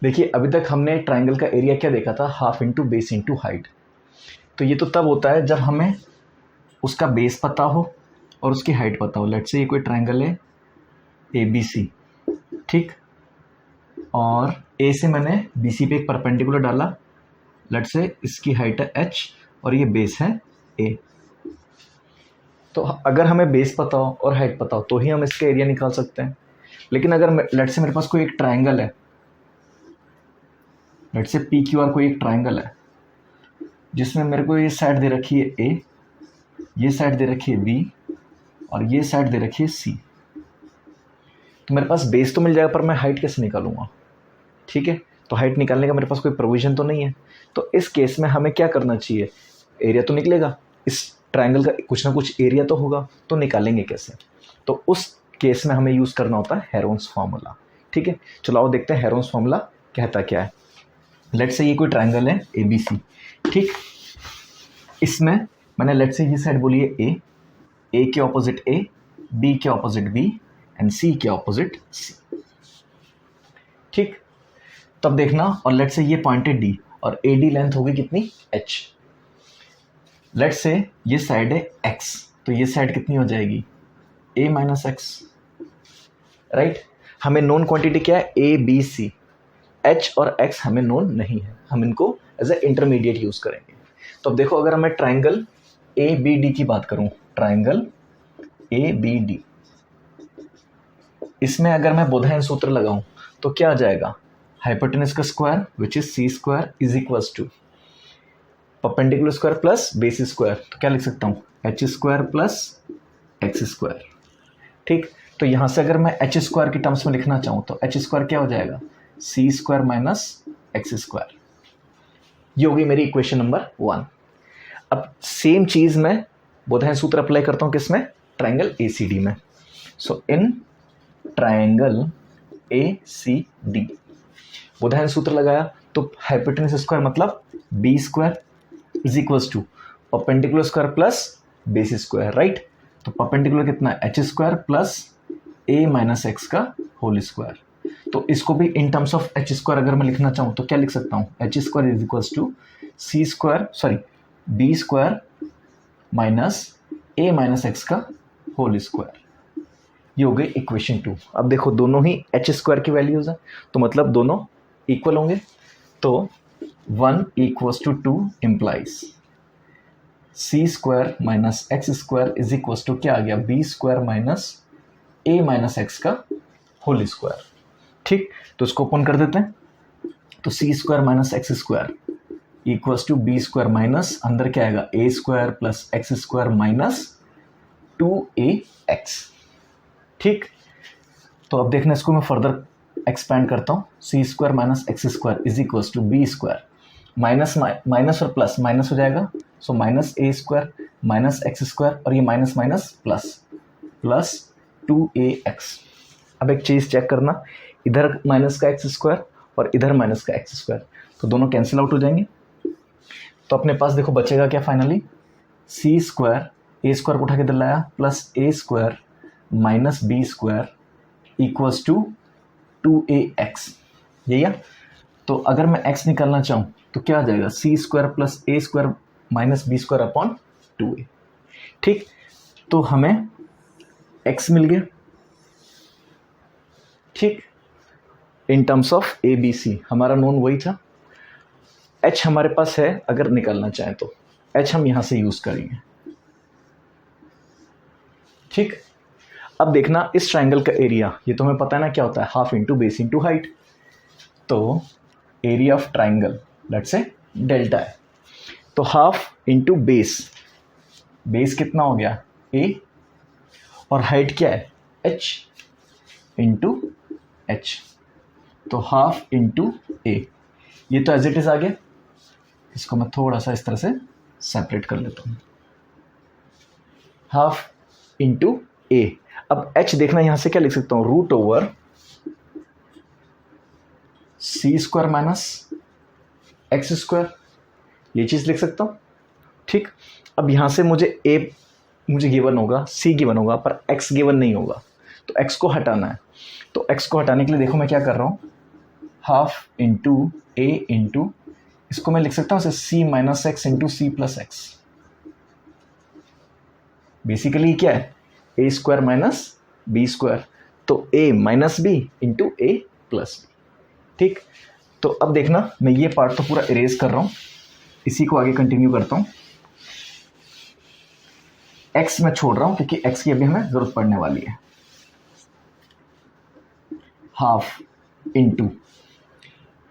देखिए अभी तक हमने ट्राइंगल का एरिया क्या देखा था, half into base into height. तो ये तो तब होता है जब हमें उसका बेस पता हो और उसकी हाइट पता हो। लेट्स से ये कोई ट्राइंगल है ए बी सी, ठीक, और ए से मैंने बी सी पे एक परपेंडिकुलर डाला। लेट्स से इसकी हाइट है एच और ये बेस है ए। तो अगर हमें बेस पता हो और हाइट पता हो तो ही हम इसका एरिया निकाल सकते हैं। लेकिन अगर लेट्स से मेरे पास कोई एक ट्राइंगल है, let's say P Q R कोई एक ट्राइंगल है जिसमें मेरे को ये साइड दे रखी है ए, ये साइड दे रखी है बी और ये साइड दे रखी है सी। तो मेरे पास बेस तो मिल जाएगा पर मैं हाइट कैसे निकालूंगा? ठीक है, तो हाइट निकालने का मेरे पास कोई प्रोविजन तो नहीं है। तो इस केस में हमें क्या करना चाहिए? एरिया तो निकलेगा, इस ट्राइंगल का कुछ ना कुछ एरिया तो होगा, तो निकालेंगे कैसे? तो उस केस में हमें यूज़ करना होता है हेरोन्स फार्मूला। ठीक है, चलो आओ देखते हैं हेरोन्स फार्मूला कहता क्या है। लेट्स से ये कोई ट्राइंगल है ए बी सी, ठीक, इसमें मैंने लेट्स से ये साइड बोली है ए के ऑपोजिट ए, बी के ऑपोजिट बी एंड सी के ऑपोजिट सी। ठीक, तब देखना, और लेट्स से ये पॉइंट है डी और ए डी लेंथ होगी कितनी? एच। लेट्स से ये साइड है एक्स, तो ये साइड कितनी हो जाएगी? A minus X, right. हमें नोन क्वांटिटी क्या है? A B C. एच और एक्स हमें नोन नहीं है, हम इनको एज ए इंटरमीडिएट यूज करेंगे। तो अब देखो, अगर मैं ट्राइंगल ए बी डी की बात करूं, ट्राइंगल ए बी डी, इसमें अगर मैं बोधायन सूत्र लगाऊं तो क्या आ जाएगा? हाइपोटेनस का square which is C square is equals to perpendicular square plus base square. तो क्या लिख सकता हूँ? H square plus X square. ठीक, तो यहां से अगर मैं एच स्क्वायर की टर्म्स में लिखना चाहूँ तो एच स्क्वायर क्या हो जाएगा? C square minus X square. ये होगी मेरी इक्वेशन नंबर 1। अब सेम चीज मैं बोधायन सूत्र अप्लाई करता हूँ किसमें? ट्राइंगल ए सी डी में। So in triangle A C D Baudhayana सूत्र लगाया तो हाइपोटेनस स्क्वायर मतलब B square is equals to perpendicular square plus base square, right. तो परपेंडिकुलर कितना है? H square plus A minus X का होल स्क्वायर। तो इसको भी in terms of H square अगर मैं लिखना चाहूँ तो क्या लिख सकता हूँ? H square is equals to C square, sorry, B square minus A minus X का होल स्क्वायर। ये हो गई इक्वेशन 2। अब देखो दोनों ही एच स्क्वायर की वैल्यूज है तो मतलब दोनों इक्वल होंगे। तो 1 equals to 2 implies C square minus X square is equals to क्या आ गया? B square minus A minus X का होल स्क्वायर। ठीक, तो इसको ओपन कर देते हैं। तो C square minus X square equals to B square minus अंदर क्या आएगा? A square plus X square minus 2ax। ठीक, तो अब देखना, इसको मैं फर्दर एक्सपैंड करता हूँ। C square minus X square is equals to B square minus minus और प्लस माइनस हो जाएगा। So minus A square minus X square और ये minus minus plus plus 2ax। अब एक चीज़ चेक करना, इधर माइनस का एक्स स्क्वायर और इधर माइनस का एक्स स्क्वायर, तो दोनों कैंसिल आउट हो जाएंगे। तो अपने पास देखो बचेगा क्या finally? C square, A square को उठा के इधर लाया, plus A square minus B square equals to 2ax। यही है। तो अगर मैं x निकालना चाहूँ तो क्या आ जाएगा? C square plus A square minus B square upon 2a। ठीक, तो हमें x मिल गया। ठीक, in terms of A B C हमारा नोन वही था। h हमारे पास है, अगर निकालना चाहें तो h हम यहां से यूज करेंगे। ठीक, अब देखना इस ट्राइंगल का एरिया, ये तो हमें पता है ना क्या होता है? Half into base into height. तो area of triangle let's say delta है, तो हाफ इंटू बेस, बेस कितना हो गया? a, और हाइट क्या है? h इंटू एच, तो हाफ इंटू ए। ये तो एज इट इज आ गया, इसको मैं थोड़ा सा इस तरह से सेपरेट कर लेता हूँ। हाफ इंटू ए। अब h देखना, यहां से क्या लिख सकता हूं? रूट ओवर सी स्क्वायर माइनस एक्स स्क्वायर, ये चीज लिख सकता हूं। ठीक, अब यहां से मुझे a मुझे गिवन होगा, c गिवन होगा, पर x गिवन नहीं होगा, तो x को हटाना है। तो x को हटाने के लिए देखो मैं क्या कर रहा हूं? हाफ इंटू ए इंटू, इसको मैं लिख सकता हूँ C minus X into C plus X. Basically क्या है, A square minus B square, तो A minus B into A plus B. ठीक, तो अब देखना मैं ये पार्ट तो पूरा इरेज कर रहा हूँ, इसी को आगे कंटिन्यू करता हूँ। एक्स मैं छोड़ रहा हूँ क्योंकि एक्स की अभी हमें जरूरत पड़ने वाली है। Half into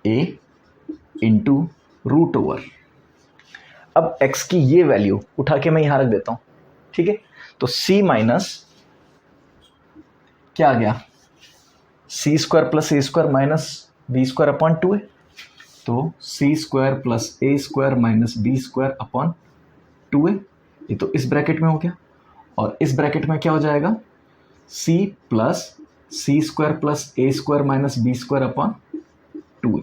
A into root over, अब x की ये वैल्यू उठा के मैं यहां रख देता हूं। ठीक है, तो c माइनस क्या आ गया, C square plus A square minus B square upon 2 है, तो C square plus A square minus B square upon 2 है। ये तो इस ब्रैकेट में हो गया, और इस ब्रैकेट में क्या हो जाएगा, c plus C square plus A square minus B square upon 2a।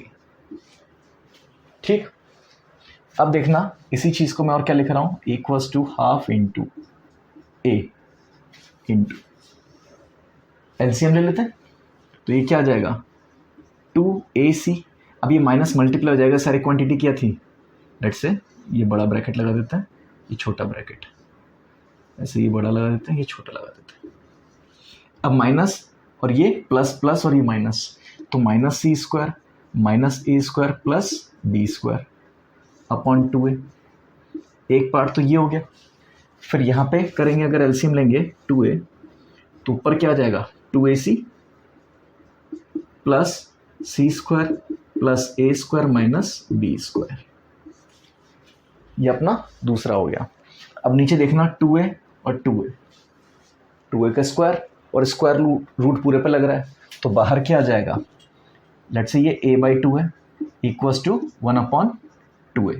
ठीक, अब देखना इसी चीज को मैं और क्या लिख रहा हूं, equals to half into A into, LCM ले लेते हैं, तो ये क्या आ जाएगा 2ac। अब ये माइनस मल्टीप्लाई हो जाएगा, सारी क्वांटिटी क्या थी, लेट्स से ये बड़ा ब्रैकेट लगा देते हैं, ये छोटा ब्रैकेट, ऐसे ये बड़ा लगा देते हैं, ये छोटा लगा देते हैं। अब माइनस और ये प्लस प्लस और ये माइनस, तो minus C square minus A square plus B square upon 2a। एक पार्ट तो ये हो गया, फिर यहाँ पे करेंगे अगर एलसीएम लेंगे 2a, तो ऊपर क्या आ जाएगा 2ac plus C square plus A square minus B square, ये अपना दूसरा हो गया। अब नीचे देखना 2a और 2a, 2a का स्क्वायर और स्क्वायर रूट पूरे पे लग रहा है, तो बाहर क्या आ जाएगा, लेट्स से ये a/2 है इक्वल्स टू 1/2a।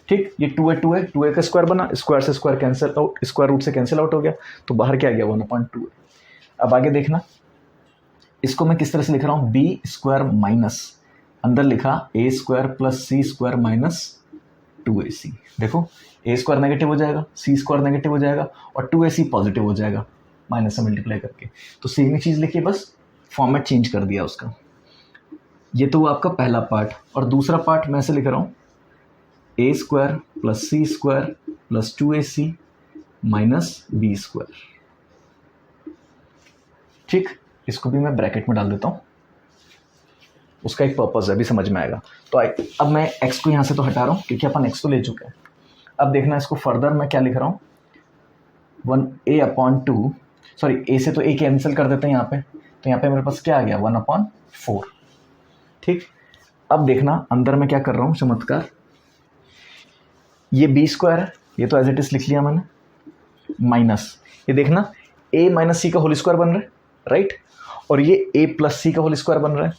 ठीक, ये 2a का स्क्वायर बना, स्क्वायर से square cancel out, square root से कैंसिल आउट हो गया, तो बाहर क्या आ गया 1/2a। अब आगे देखना, इसको मैं किस तरह से लिख रहा हूँ, बी स्क्वायर माइनस, अंदर लिखा ए square plus C square minus 2ac। देखो ए स्क्वायर नेगेटिव हो जाएगा, सी स्क्वायर नेगेटिव हो जाएगा और 2ac पॉजिटिव हो जाएगा माइनस से मल्टीप्लाई करके, तो सेम ही चीज़ लिखिए, बस फॉर्मेट चेंज कर दिया उसका। ये तो आपका पहला पार्ट, और दूसरा पार्ट मैं ऐसे लिख रहा हूँ A square plus C square plus 2ac minus B square. ठीक, इसको भी मैं ब्रैकेट में डाल देता हूँ, उसका एक पर्पस है, अभी समझ में आएगा। तो अब मैं x को यहाँ से तो हटा रहा हूँ क्योंकि अपन x को ले चुके हैं। अब देखना इसको फर्दर मैं क्या लिख रहा हूँ, 1a/2, सॉरी a से तो a कैंसिल कर देते हैं यहाँ पे, तो यहाँ पे मेरे पास क्या आ गया 1/4। ठीक, अब देखना अंदर मैं क्या कर रहा हूँ चमत्कार, ये बी स्क्वायर है, ये तो एज इट इज लिख लिया मैंने, माइनस ये देखना a माइनस सी का होल स्क्वायर बन रहा है, राइट, और ये a प्लस सी का होल स्क्वायर बन रहा है,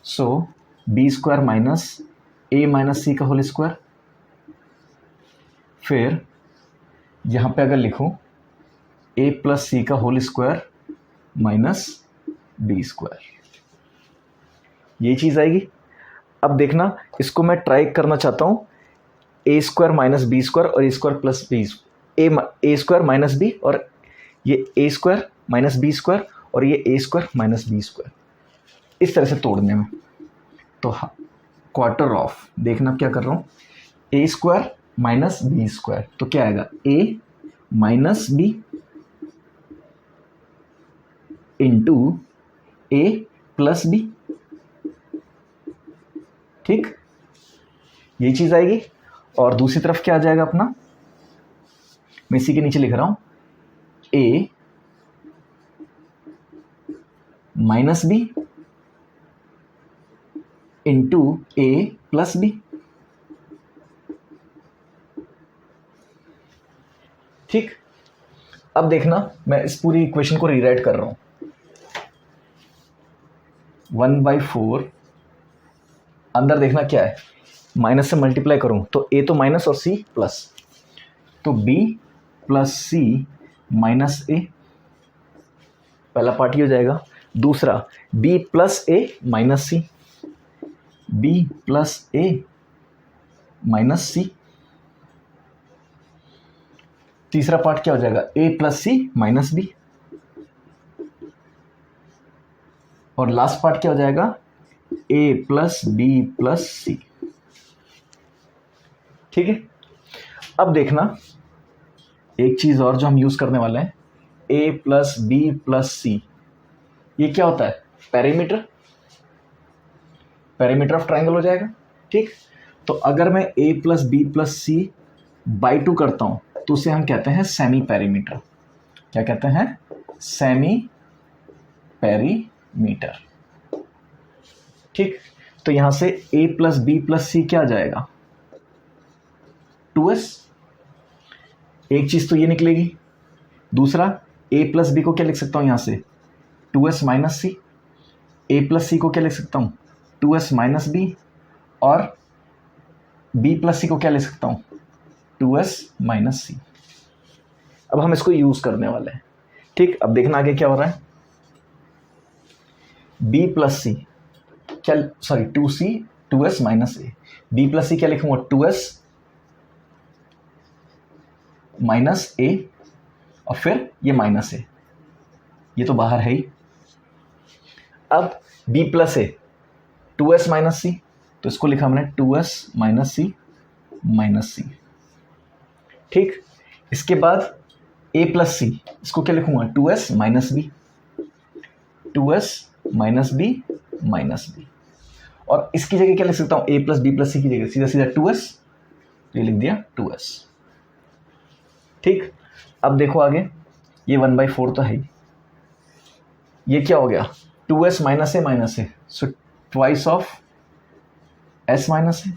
so B square minus a minus C का होल स्क्वायर। फिर यहाँ पे अगर लिखूँ a प्लस सी का whole square minus B square, ये चीज़ आएगी। अब देखना इसको मैं ट्राई करना चाहता हूँ A square minus B square और ए स्क्वायर प्लस बी, ए स्क्वायर माइनस बी और ये ए स्क्वायर माइनस बी स्क्वायर और ये ए स्क्वायर माइनस बी स्क्वायर, इस तरह से तोड़ने में। तो क्वार्टर ऑफ, देखना क्या कर रहा हूँ, A square minus B square, तो क्या आएगा ए minus B into A plus B. ठीक, ये चीज आएगी। और दूसरी तरफ क्या आ जाएगा अपना, मैं इसी के नीचे लिख रहा हूं ए minus B into A plus B. ठीक, अब देखना मैं इस पूरी इक्वेशन को रीराइट कर रहा हूं, 1/4 अंदर देखना क्या है, माइनस से मल्टीप्लाई करूं तो a तो माइनस और c प्लस, तो b plus c minus a, पहला पार्ट ही हो जाएगा। दूसरा b plus a minus c, b plus a minus c। तीसरा पार्ट क्या हो जाएगा, a plus c minus b। और लास्ट पार्ट क्या हो जाएगा, ए प्लस बी प्लस सी। ठीक है, अब देखना एक चीज और जो हम यूज करने वाले हैं, ए प्लस बी प्लस सी, ये क्या होता है? पेरीमीटर, पेरीमीटर ऑफ ट्राइंगल हो जाएगा। ठीक, तो अगर मैं A plus B plus C by 2 करता हूं तो उसे हम कहते हैं सेमी पेरीमीटर। क्या कहते हैं? Semi perimeter. ठीक, तो यहां से a प्लस बी प्लस सी क्या आ जाएगा? 2s। एक चीज तो ये निकलेगी, दूसरा a प्लस बी को क्या लिख सकता हूं यहां से? 2s minus C. a plus C को क्या लिख सकता हूं? 2s minus B. और b प्लस सी को क्या लिख सकता हूं? 2s माइनस सी। अब हम इसको यूज करने वाले हैं। ठीक, अब देखना आगे क्या हो रहा है। b प्लस सी क्या, सॉरी 2c 2s माइनस ए। b प्लस सी क्या लिखूंगा? 2s माइनस ए, और फिर ये माइनस ए, ये तो बाहर है ही। अब b प्लस ए 2s माइनस सी, तो इसको लिखा हमने 2s माइनस सी माइनस सी। ठीक, इसके बाद a प्लस सी, इसको क्या लिखूंगा? 2s minus B, 2s minus B minus B. और इसकी जगह क्या लिख सकता हूं? a plus B plus C की जगह सीधा सीधा 2s, तो ये लिख दिया 2s। ठीक, अब देखो आगे, ये 1/4 तो है ही, ये क्या हो गया? 2s minus A, so twice of s minus A.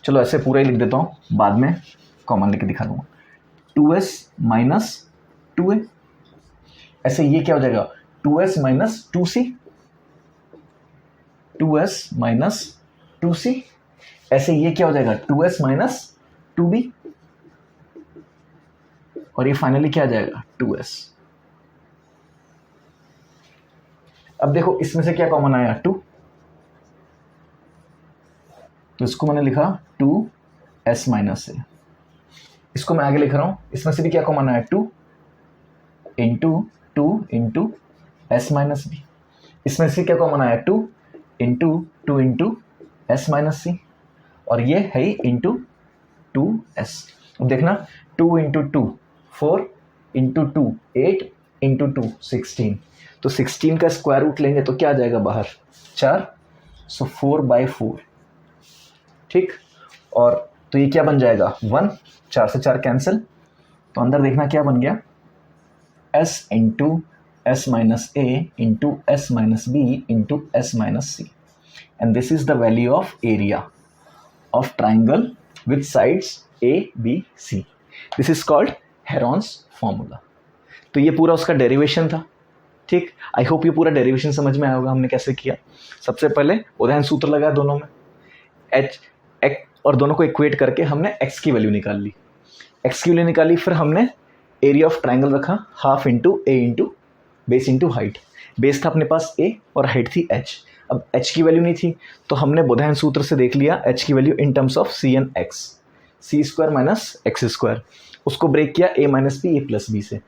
चलो ऐसे पूरा ही लिख देता हूं, बाद में कॉमन लेके दिखा दूंगा। 2s माइनस 2a, ऐसे ये क्या हो जाएगा? 2s minus 2c, 2s minus 2c। ऐसे ये क्या हो जाएगा? 2s माइनस 2b, और ये फाइनली क्या आ जाएगा? 2s। अब देखो इसमें से क्या कॉमन आया? 2, तो इसको मैंने लिखा 2s माइनस ए। इसको मैं आगे लिख रहा हूं, इसमें से भी क्या कॉमन आया? 2 इंटू s माइनस बी। इसमें से क्या कॉमन आया? 2 इंटू s माइनस सी, और ये है इंटू 2s। अब देखना, 2 इंटू 2 4 इंटू 2 8 इंटू 2 16, तो 16 का स्क्वायर रूट लेंगे तो क्या आ जाएगा बाहर? 4, सो 4/4। ठीक, और तो ये क्या बन जाएगा? 1, 4 से 4 कैंसिल, तो अंदर देखना क्या बन गया? s into s minus A into s minus B into s minus C, and this is the value of area of triangle with sides a b c। This is called Heron's formula. तो ये पूरा उसका derivation था। ठीक, I hope ये पूरा derivation समझ में आया होगा हमने कैसे किया। सबसे पहले उदाहरण सूत्र लगाया दोनों में, h और दोनों को इक्वेट करके हमने x की वैल्यू निकाल ली, x की वैल्यू निकाली, फिर हमने एरिया ऑफ ट्राइंगल रखा half into A into base into height. Base था अपने पास a और हाइट थी h। अब h की वैल्यू नहीं थी तो हमने बोधायन सूत्र से देख लिया h की value in terms of c and x, C square minus X square. उसको ब्रेक किया a minus B A plus B से,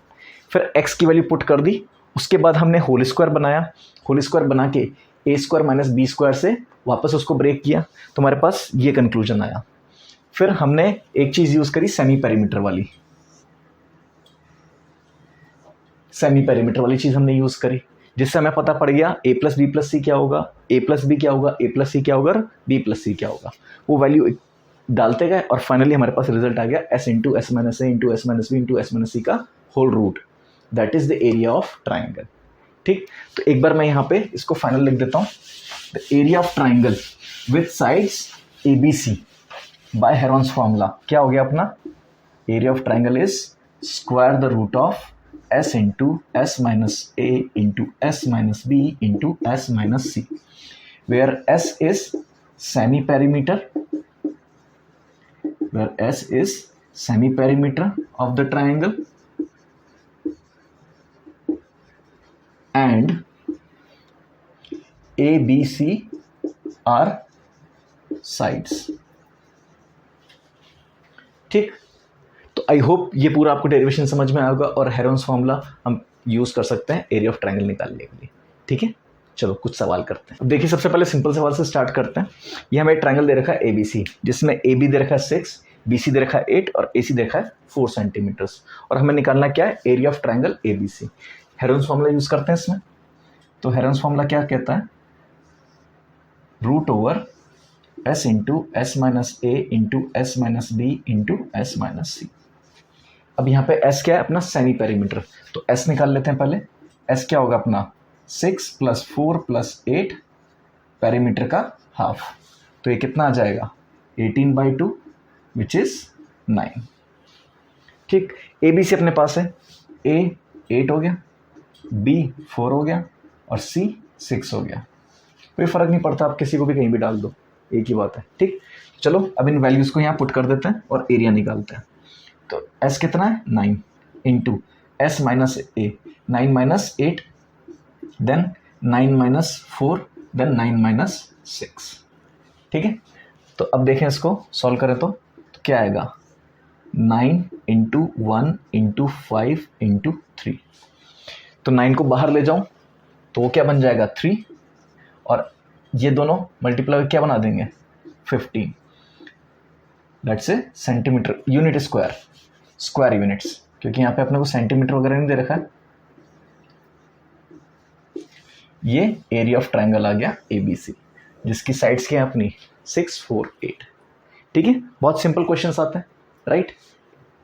फिर x की वैल्यू पुट कर दी। उसके बाद हमने होल स्क्वायर बनाया, होल स्क्वायर बना के ए स्क्वायर माइनस बी स्क्वायर से वापस उसको ब्रेक किया, तो हमारे पास ये कंक्लूजन आया। फिर हमने एक चीज़ यूज़ करी, सेमी पेरीमीटर वाली, सेमी पेरीमीटर वाली चीज़ हमने यूज़ करी, जिससे हमें पता पड़ गया a प्लस बी प्लस सी क्या होगा, a प्लस बी क्या होगा, a प्लस सी क्या होगा, b प्लस सी क्या होगा। वो वैल्यू डालते गए और फाइनली हमारे पास रिजल्ट आ गया s into S minus A into S minus B into S minus C का whole root, that is the area of triangle. ठीक, तो एक बार मैं यहाँ पे इसको फाइनल लिख देता हूँ। The area of triangle with sides A B C by Heron's formula क्या हो गया अपना? Area of triangle is square the root of s into S minus A into S minus B into S minus C, where s is semi perimeter, where s is semi perimeter of the triangle and a b c are sides। ठीक, तो I hope ये पूरा आपको derivation समझ में आएगा और Heron's formula हम यूज कर सकते हैं एरिया ऑफ ट्राइंगल निकालने के लिए। ठीक है, चलो कुछ सवाल करते हैं। अब देखिए सबसे पहले सिंपल सवाल से स्टार्ट करते हैं। ये हमें एक ट्रायंगल दे रखा है ABC, जिसमें AB दे रखा है 6, BC दे रखा है 8 और AC दे रखा है 4 सेंटीमीटर्स, और हमें निकालना क्या है, area of triangle ABC। Heron's formula use करते हैं इसमें। तो हेरोन्स फॉर्मूला क्या कहता है, root over S into S minus A into S minus B into S minus C। अब यहाँ पे S क्या है, अपना सेमी पेरीमीटर, तो S निकाल लेते हैं पहले। S क्या होगा अपना 6 प्लस 4 प्लस 8, पेरीमीटर का हाफ, तो ये कितना आ जाएगा 18/2 विच इज 9। ठीक, ABC अपने पास है, A 8 हो गया, B 4 हो गया और C 6 हो गया। कोई फर्क नहीं पड़ता, आप किसी को भी कहीं भी डाल दो, एक ही बात है। ठीक, चलो अब इन वैल्यूज को यहाँ पुट कर देते हैं और एरिया निकालते हैं। तो S कितना है 9 into S minus A, 9 minus 8, then 9 minus 4, then 9 minus 6। ठीक है, तो अब देखें इसको सॉल्व करें तो क्या आएगा, 9 इंटू 1 इंटू 5 इंटू 3। तो 9 को बाहर ले जाऊं तो वो क्या बन जाएगा 3, और ये दोनों मल्टीप्लाई क्या बना देंगे 15, let's say centimetre unit square units, क्योंकि यहाँ पे अपने को सेंटीमीटर वगैरह नहीं दे रखा है। ये एरिया ऑफ ट्रायंगल आ गया ABC, जिसकी साइड्स क्या है अपनी 6, 4, 8। ठीक है, बहुत सिंपल क्वेश्चंस आते हैं, राइट।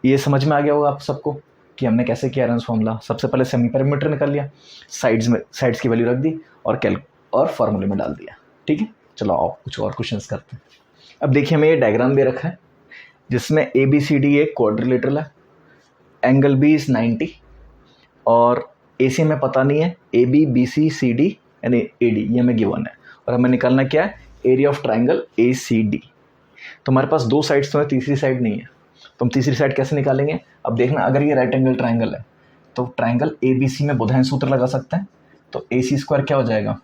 ये समझ में आ गया होगा आप सबको कि हमने कैसे किया हेरोन्स फॉर्मूला। सबसे पहले सेमी पेरीमीटर निकाल लिया, साइड्स की वैल्यू रख दी और फार्मूले में डाल दिया। ठीक है, चलो आओ कुछ और क्वेश्चंस करते हैं। अब देखिए हमें ये डायग्राम दे रखा है, जिसमें ABCD एक क्वाड्रिलेटरल है, एंगल B इज 90 और AC में पता नहीं है, AB BC CD यानी AD ये हमें गिवन है, और हमें निकालना क्या है, एरिया ऑफ ट्रायंगल ACD। तो हमारे पास दो साइड्स तो है, तीसरी साइड नहीं है, तो हम तीसरी साइड कैसे निकालेंगे। अब देखना, अगर ये राइट एंगल ट्रायंगल है तो ट्रायंगल ABC में बुधायन सूत्र लगा सकते हैं। तो AC स्क्वायर क्या हो जाएगा,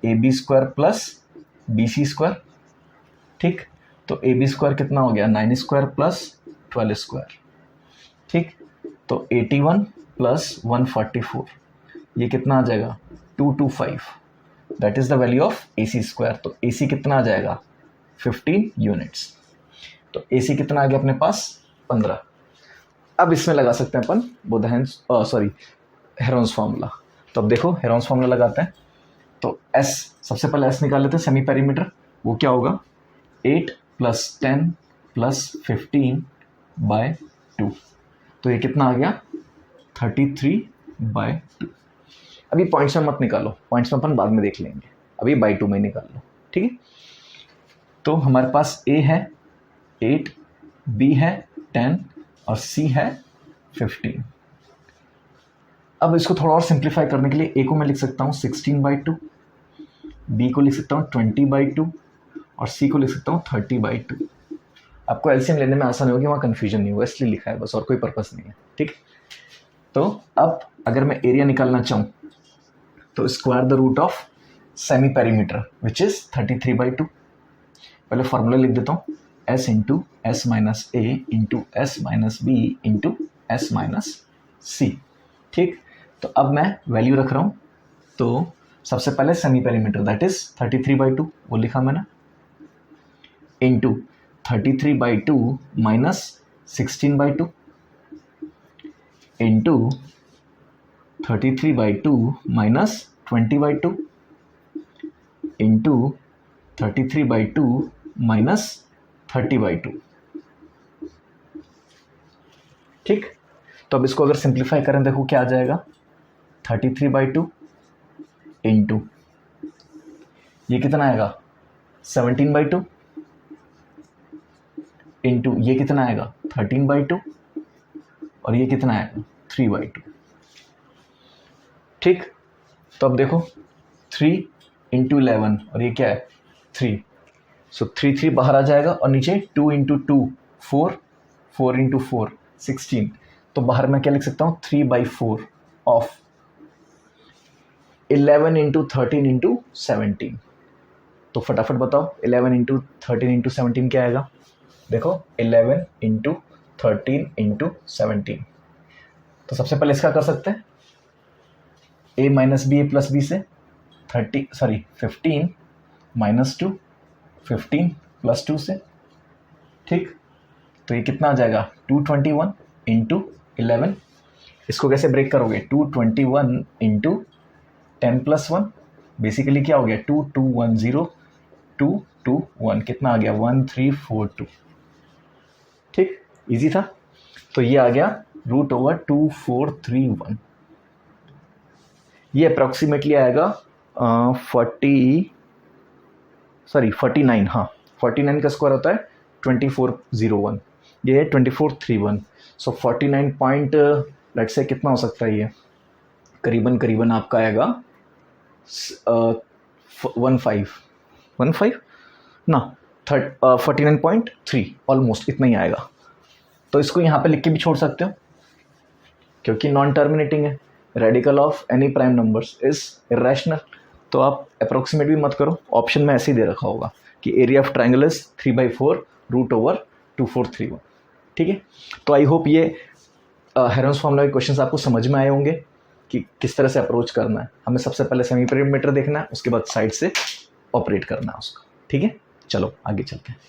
AB square plus BC square. ठीक, तो AB स्क्वायर कितना हो गया 9 स्क्वायर प्लस 12 स्क्वायर। ठीक, तो 81 प्लस 144, ये कितना आ जाएगा 225, that is the value of AC square. तो AC कितना आ जाएगा 15 यूनिट्स। तो AC कितना आ गया अपने पास 15। अब इसमें लगा सकते हैं अपन हेरोन्स फार्मूला। तो अब देखो हेरोन्स फार्मूला लगाते हैं। तो S, सबसे पहले S निकाल लेते हैं सेमी पेरीमीटर, वो क्या होगा 8 प्लस 10 प्लस 15/2, तो ये कितना आ गया 33/2। अभी पॉइंट्स में मत निकालो, पॉइंट्स में अपन बाद में देख लेंगे, अभी बाई 2 में निकाल लो। ठीक है, तो हमारे पास A है 8, B है 10 और C है 15। अब इसको थोड़ा और सिंप्लीफाई करने के लिए A को मैं लिख सकता हूँ 16/2, B को लिख सकता हूँ 20/2 और C को लिख सकता हूँ 30/2। आपको एलसीएम लेने में आसानी होगी, वहाँ कन्फ्यूजन नहीं होगा, इसलिए लिखा है बस, और कोई पर्पस नहीं है। ठीक, तो अब अगर मैं एरिया निकालना चाहूँ तो square the root of semi perimeter which is 33/2। पहले फॉर्मूला लिख देता हूँ, S into S minus A into S minus B into S minus C। ठीक, तो अब मैं वैल्यू रख रहा हूँ। तो सबसे पहले सेमी पेरीमीटर दैट इज 33/2, वो लिखा मैंने, into 33/2 minus 16/2 into 33/2 minus 20/2 into 33/2 minus 30/2। ठीक, तो अब इसको अगर सिंप्लीफाई करें देखो क्या आ जाएगा 33/2 इंटू ये कितना आएगा 17/2 इंटू ये कितना आएगा 13/2 और ये कितना आएगा 3/2। ठीक, तो अब देखो 3 इंटू 11 और ये क्या है 3, सो 3 बाहर आ जाएगा और नीचे 2 इंटू 2 4, 4 इंटू 4 16, तो बाहर मैं क्या लिख सकता हूँ 3/4 ऑफ 11 इंटू 13 इंटू 17। तो फटाफट बताओ 11 इंटू 13 इंटू 17 क्या आएगा, देखो 11 इंटू 13 इंटू 17। तो सबसे पहले इसका कर सकते हैं A minus B A plus B से, 15 माइनस 2, 15 प्लस 2 से, ठीक। तो ये कितना आ जाएगा 221 इंटू 11। इसको कैसे ब्रेक करोगे 221 इंटू 10 प्लस 1, बेसिकली क्या हो गया 2210 221 कितना आ गया 1342, ठीक, इजी था। तो ये आ गया √2431। ये अप्रॉक्सीमेटली आएगा 49, हाँ 49 का स्क्वायर होता है 2401, ये है 2431। सो 49 पॉइंट लेट्स से कितना हो सकता है, ये करीबन करीबन आपका आएगा 15 ना 49.3, ऑलमोस्ट इतना ही आएगा। तो इसको यहाँ पे लिख के भी छोड़ सकते हो क्योंकि नॉन टर्मिनेटिंग है। Radical of any prime numbers is irrational, तो आप अप्रोक्सीमेट भी मत करो, ऑप्शन में ऐसे ही दे रखा होगा कि एरिया ऑफ ट्राइंगल इज 3/4 √2431, ठीक है। तो आई होप ये हेरोन्स फॉर्मूला के क्वेश्चंस आपको समझ में आए होंगे कि किस तरह से अप्रोच करना है। हमें सबसे पहले सेमी पेरीमीटर देखना है, उसके बाद साइड से ऑपरेट करना है उसका, ठीक है। चलो आगे चलते हैं।